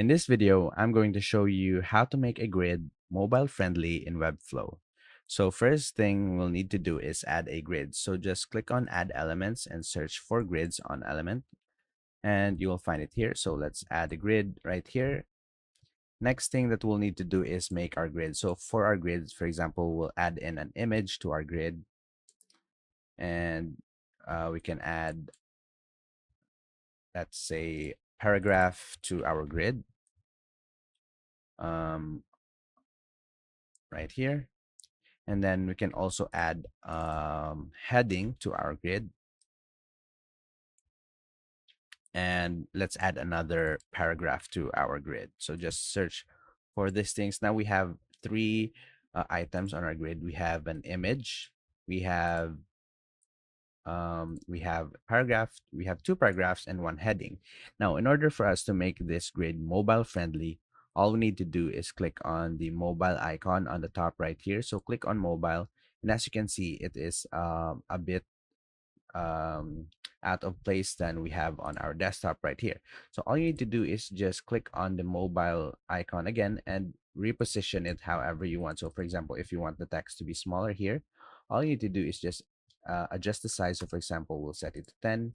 In this video, I'm going to show you how to make a grid mobile friendly in Webflow. So first thing we'll need to do is add a grid. So just click on add elements and search for grids on element and you will find it here. So let's add a grid right here. Next thing that we'll need to do is make our grid. So for our grids, for example, we'll add in an image to our grid and we can add, let's say, paragraph to our grid um, right here. And then we can also add heading to our grid. And let's add another paragraph to our grid. So just search for these things. Now we have three items on our grid. We have an image, we have paragraph, we have two paragraphs and one heading. Now, in order for us to make this grid mobile friendly, all we need to do is click on the mobile icon on the top right here. So click on mobile, and as you can see, it is a bit um, out of place than we have on our desktop right here. So all you need to do is just click on the mobile icon again and reposition it however you want. So for example, if you want the text to be smaller here, all you need to do is just adjust the size. So for example, we'll set it to 10.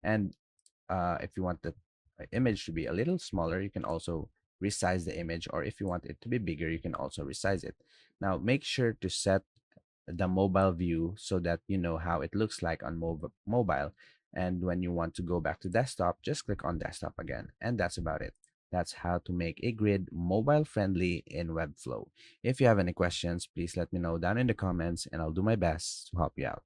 And if you want the image to be a little smaller, you can also resize the image, or if you want it to be bigger, you can also resize it. Now make sure to set the mobile view so that you know how it looks like on mobile. And when you want to go back to desktop, just click on desktop again. And that's about it. That's how to make a grid mobile friendly in Webflow. If you have any questions, please let me know down in the comments and I'll do my best to help you out.